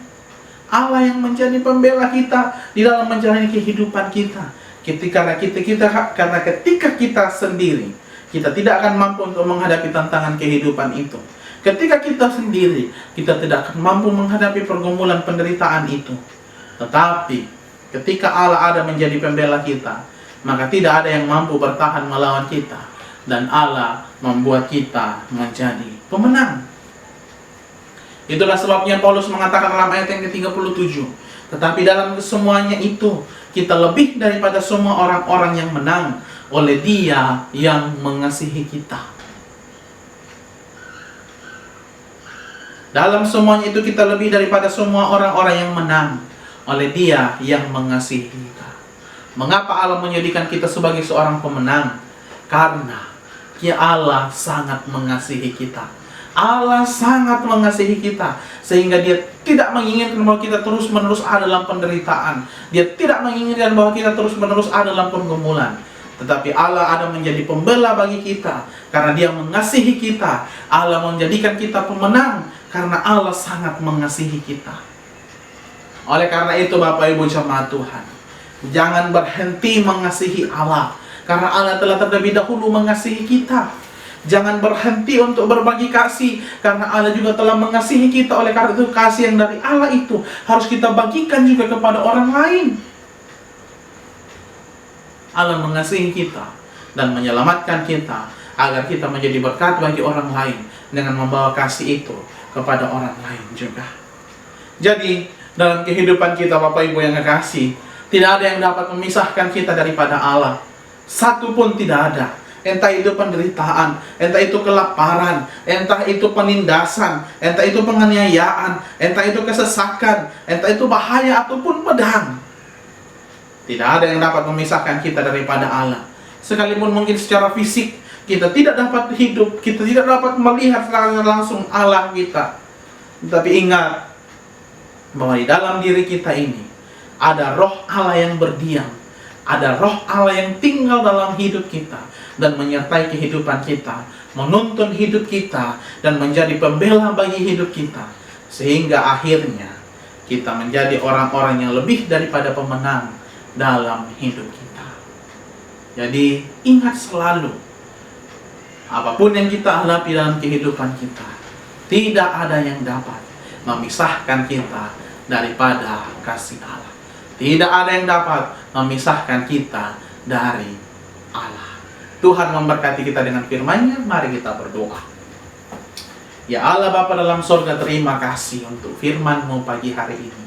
Allah yang menjadi pembela kita di dalam menjalani kehidupan kita. Karena ketika kita sendiri, kita tidak akan mampu untuk menghadapi tantangan kehidupan itu. Ketika kita sendiri, kita tidak akan mampu menghadapi pergumulan penderitaan itu. Tetapi ketika Allah ada menjadi pembela kita, maka tidak ada yang mampu bertahan melawan kita, dan Allah membuat kita menjadi pemenang. Itulah sebabnya Paulus mengatakan dalam ayat yang ke-37, tetapi dalam kesemuanya itu kita lebih daripada semua orang-orang yang menang oleh Dia yang mengasihi kita. Dalam semuanya itu kita lebih daripada semua orang-orang yang menang oleh Dia yang mengasihi kita. Mengapa Allah menjadikan kita sebagai seorang pemenang? Karena Allah sangat mengasihi kita. Allah sangat mengasihi kita, sehingga Dia tidak menginginkan bahwa kita terus-menerus ada dalam penderitaan. Dia tidak menginginkan bahwa kita terus-menerus ada dalam pergumulan. Tetapi Allah ada menjadi pembela bagi kita, karena Dia mengasihi kita. Allah menjadikan kita pemenang, karena Allah sangat mengasihi kita. Oleh karena itu Bapak Ibu jemaat Tuhan, jangan berhenti mengasihi Allah, karena Allah telah terlebih dahulu mengasihi kita. Jangan berhenti untuk berbagi kasih, karena Allah juga telah mengasihi kita. Oleh karena itu kasih yang dari Allah itu harus kita bagikan juga kepada orang lain. Allah mengasihi kita dan menyelamatkan kita agar kita menjadi berkat bagi orang lain dengan membawa kasih itu kepada orang lain juga. Jadi dalam kehidupan kita Bapak Ibu yang kekasih, tidak ada yang dapat memisahkan kita daripada Allah. Satu pun tidak ada. Entah itu penderitaan, entah itu kelaparan, entah itu penindasan, entah itu penganiayaan, entah itu kesesakan, entah itu bahaya ataupun pedang. Tidak ada yang dapat memisahkan kita daripada Allah. Sekalipun mungkin secara fisik kita tidak dapat hidup, kita tidak dapat melihat secara langsung Allah kita. Tetapi ingat bahwa di dalam diri kita ini ada roh Allah yang berdiam, ada roh Allah yang tinggal dalam hidup kita dan menyertai kehidupan kita, menuntun hidup kita dan menjadi pembela bagi hidup kita, sehingga akhirnya kita menjadi orang-orang yang lebih daripada pemenang dalam hidup kita. Jadi ingat selalu, apapun yang kita hadapi dalam kehidupan kita, tidak ada yang dapat memisahkan kita daripada kasih Allah. Tidak ada yang dapat memisahkan kita dari Allah. Tuhan memberkati kita dengan firman-Nya. Mari kita berdoa. Ya Allah Bapa dalam surga, terima kasih untuk firman-Mu pagi hari ini.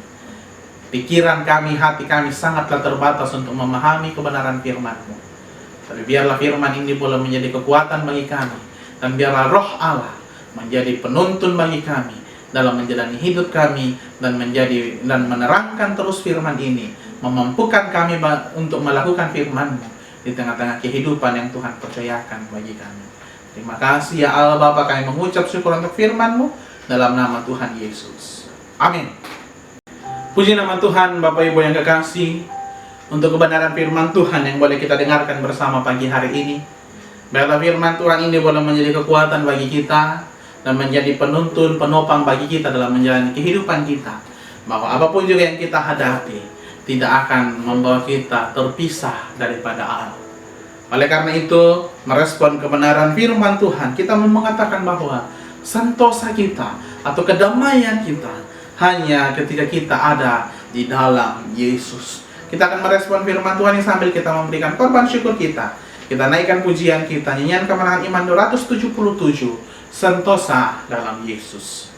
Pikiran kami, hati kami sangatlah terbatas untuk memahami kebenaran firman-Mu. Tapi biarlah firman ini boleh menjadi kekuatan bagi kami, dan biarlah roh Allah menjadi penuntun bagi kami dalam menjalani hidup kami, dan menerangkan terus firman ini, memampukan kami untuk melakukan firman-Mu di tengah-tengah kehidupan yang Tuhan percayakan bagi kami. Terima kasih ya Allah Bapa, kami mengucap syukur untuk firman-Mu dalam nama Tuhan Yesus. Amin. Puji nama Tuhan. Bapak Ibu yang kekasih, untuk kebenaran firman Tuhan yang boleh kita dengarkan bersama pagi hari ini, biarlah firman Tuhan ini boleh menjadi kekuatan bagi kita dan menjadi penuntun, penopang bagi kita dalam menjalani kehidupan kita, bahwa apapun juga yang kita hadapi tidak akan membawa kita terpisah daripada Allah. Oleh karena itu, merespon kebenaran firman Tuhan, kita mengatakan bahwa sentosa kita atau kedamaian kita hanya ketika kita ada di dalam Yesus. Kita akan merespon firman Tuhan ini sambil kita memberikan korban syukur kita. Kita naikkan pujian kita, nyanyian kemenangan iman 277, sentosa dalam Yesus.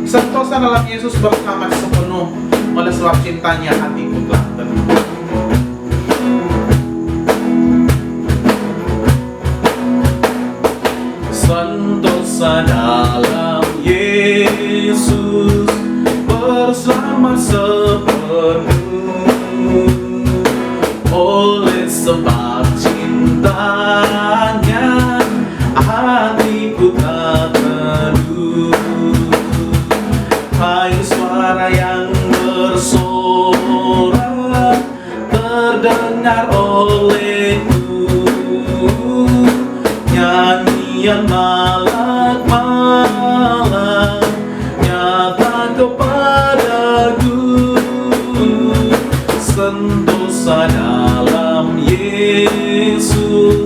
Sentosa dalam Yesus bersama sepenuh, oleh sebab cintanya hatiku telah teguh. Sentosa dalam Yesus bersama sepenuh, oleh sebab cintanya hatiku tak teduh. Hai suara yang bersorak didengar olehku, nyanyian malak-malak nyata kepadaku, sentosa dalam Yesus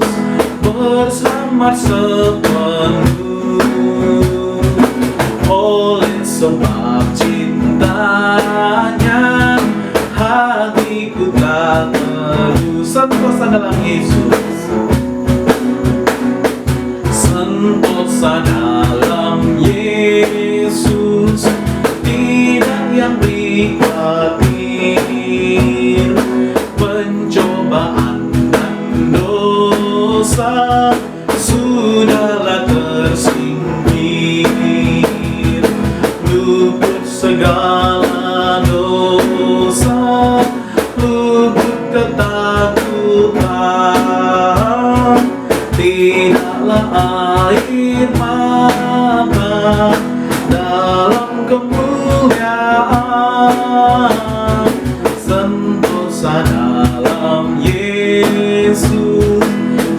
bersama sepenuh. Oleh sebab cintanya hatiku tak teduh. Sentosa dalam Yesus, sentosa dalam Yesus, tidak yang berkhawatir, pencobaan dan dosa sudahlah tersingkir, luput segala dosa, luput ketakutan, tidaklah air mata dalam kemuliaan, sentosa dalam Yesus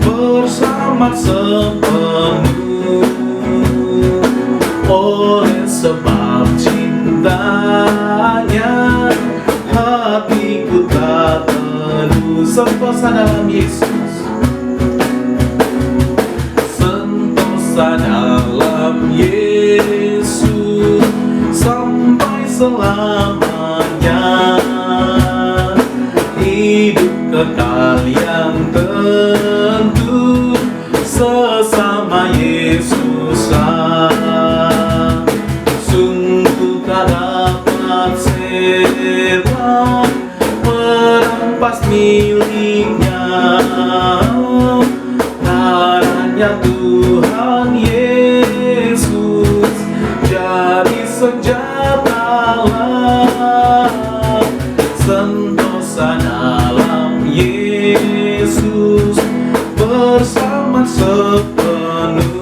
bersama sepenuh. Oleh sebab cintanya hatiku tak teduh. Sentosa dalam Yesus, sentosa dalam Yesus sampai selamanya, hidup kekal yang tentu sesama Yesusan. Sungguh tak dapat sewa merampas miliknya, darahnya Tuhan Yesus jadi senjatalah, sentosa dalam Yesus bersama sepenuh.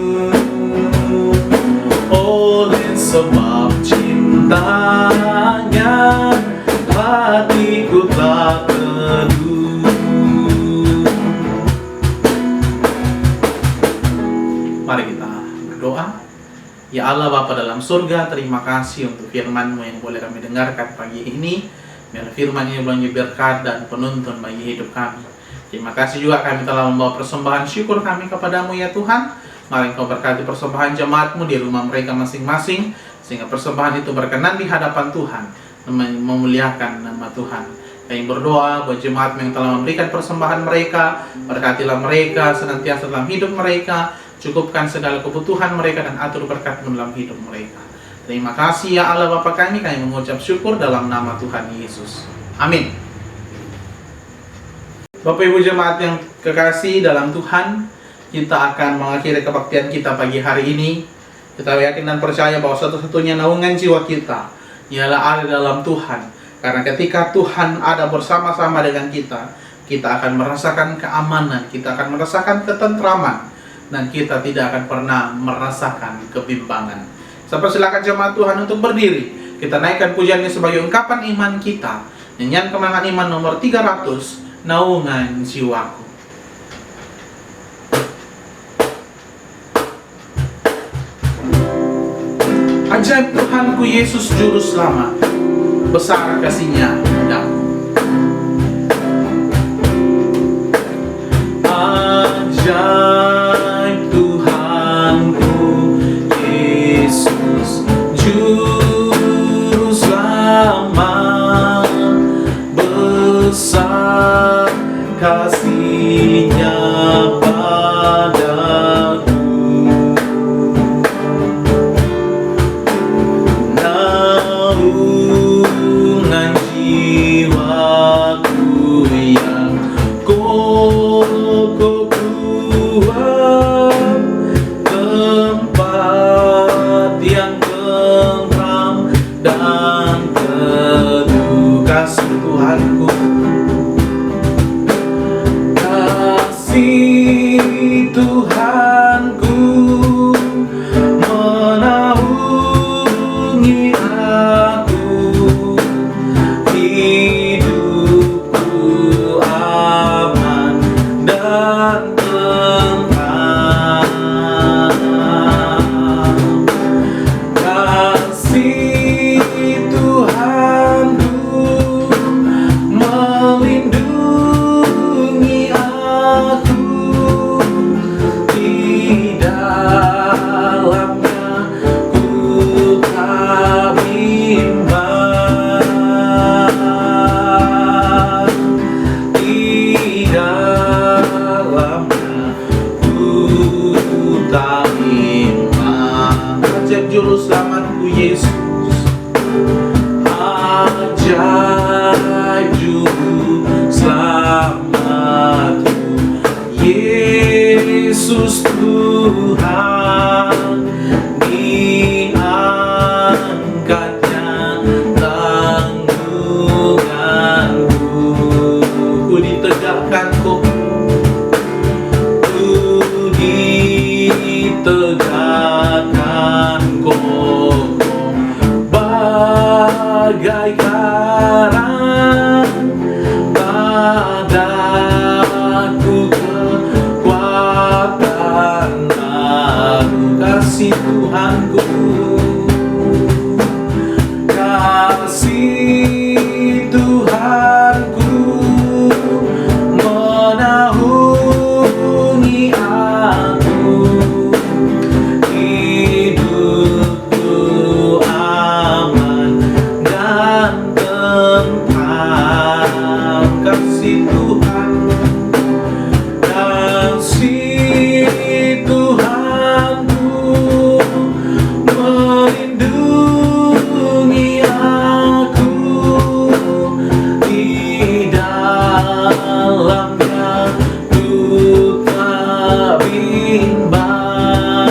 Oleh sebab cintanya hatiku tak teduh. Mari kita berdoa. Ya Allah Bapa dalam surga, terima kasih untuk firman-Mu yang boleh kami dengarkan pagi ini. Biar firman ini boleh berkat dan penuntun bagi hidup kami. Terima kasih juga kami telah membawa persembahan syukur kami kepadamu ya Tuhan. Mari Engkau berkati persembahan jemaat-Mu di rumah mereka masing-masing, sehingga persembahan itu berkenan di hadapan Tuhan, memuliakan nama Tuhan. Kami berdoa buat jemaat yang telah memberikan persembahan mereka, berkatilah mereka senantiasa dalam hidup mereka, cukupkan segala kebutuhan mereka dan atur berkat-Mu dalam hidup mereka. Terima kasih ya Allah Bapa kami mengucap syukur dalam nama Tuhan Yesus. Amin. Bapak Ibu jemaat yang kekasih dalam Tuhan, kita akan mengakhiri kebaktian kita pagi hari ini. Kita yakin dan percaya bahwa satu-satunya naungan jiwa kita ialah ada dalam Tuhan. Karena ketika Tuhan ada bersama-sama dengan kita, kita akan merasakan keamanan, kita akan merasakan ketentraman, dan kita tidak akan pernah merasakan kebimbangan. Saya persilakan jemaat Tuhan untuk berdiri. Kita naikkan pujian ini sebagai ungkapan iman kita. Nyanyian Kemenangan Iman nomor 300, Naungan Jiwaku. Ajaib Tuhanku Yesus Juru Selamat, besar kasih-Nya padaku. Ajaib Tuhanku Yesus Juru Selamat, besar kasih-Nya padaku. Naungan jiwaku Juru Selamatku Yesus. Ajaib Juru Selamatku Yesus Tuhan, diangkatnya tanggunganku. Ku ditegakkan kokoh, ku ditegakkan kokoh, bagai karang padaku kekuatan baru. Kasih Tuhanku, kasih Tuhanku menaungi aku, hidupku aman dan tentram. Kasih Tuhan, kasih Tuhanku melindungi aku, di dalamnya ku tak bimbang,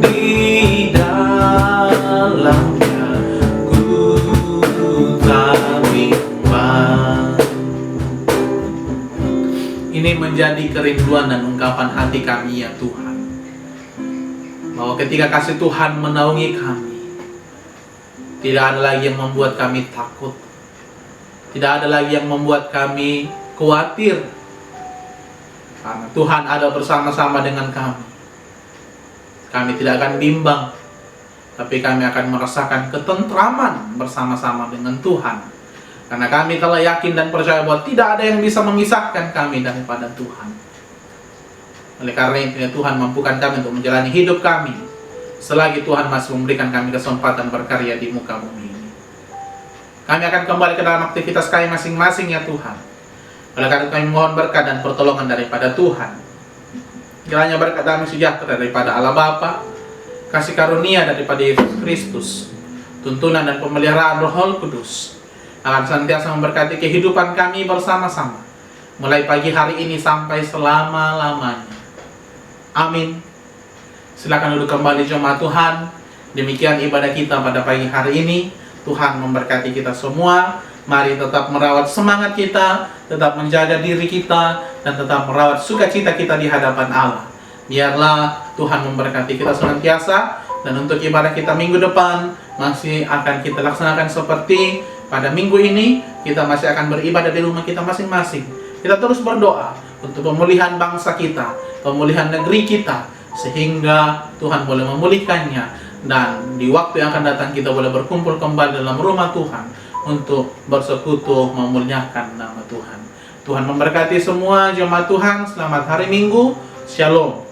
di dalamnya ku tak bimbang. Ini menjadi kerinduan dan ungkapan hati kami ya Tuhan, bahwa ketika kasih Tuhan menaungi kami, tidak ada lagi yang membuat kami takut, tidak ada lagi yang membuat kami khawatir, karena Tuhan ada bersama-sama dengan kami. Kami tidak akan bimbang, tapi kami akan merasakan ketentraman bersama-sama dengan Tuhan, karena kami telah yakin dan percaya bahwa tidak ada yang bisa memisahkan kami daripada Tuhan. Oleh karena itu ya Tuhan, mampukan kami untuk menjalani hidup kami selagi Tuhan masih memberikan kami kesempatan berkarya di muka bumi ini. Kami akan kembali ke dalam aktivitas kami masing-masing ya Tuhan. Oleh karena itu kami mohon berkat dan pertolongan daripada Tuhan. Kiranya berkat damai sejahtera daripada Allah Bapa, kasih karunia daripada Yesus Kristus, tuntunan dan pemeliharaan Roh Kudus akan senantiasa memberkati kehidupan kami bersama-sama, mulai pagi hari ini sampai selama-lamanya. Amin. Silakan duduk kembali jemaat Tuhan. Demikian ibadah kita pada pagi hari ini. Tuhan memberkati kita semua. Mari tetap merawat semangat kita, tetap menjaga diri kita, dan tetap merawat sukacita kita di hadapan Allah. Biarlah Tuhan memberkati kita senantiasa. Dan untuk ibadah kita minggu depan masih akan kita laksanakan seperti pada minggu ini. Kita masih akan beribadah di rumah kita masing-masing. Kita terus berdoa untuk pemulihan bangsa kita, pemulihan negeri kita, sehingga Tuhan boleh memulihkannya, dan di waktu yang akan datang kita boleh berkumpul kembali dalam rumah Tuhan untuk bersekutu memuliakan nama Tuhan. Tuhan memberkati semua jemaat Tuhan. Selamat hari Minggu. Shalom.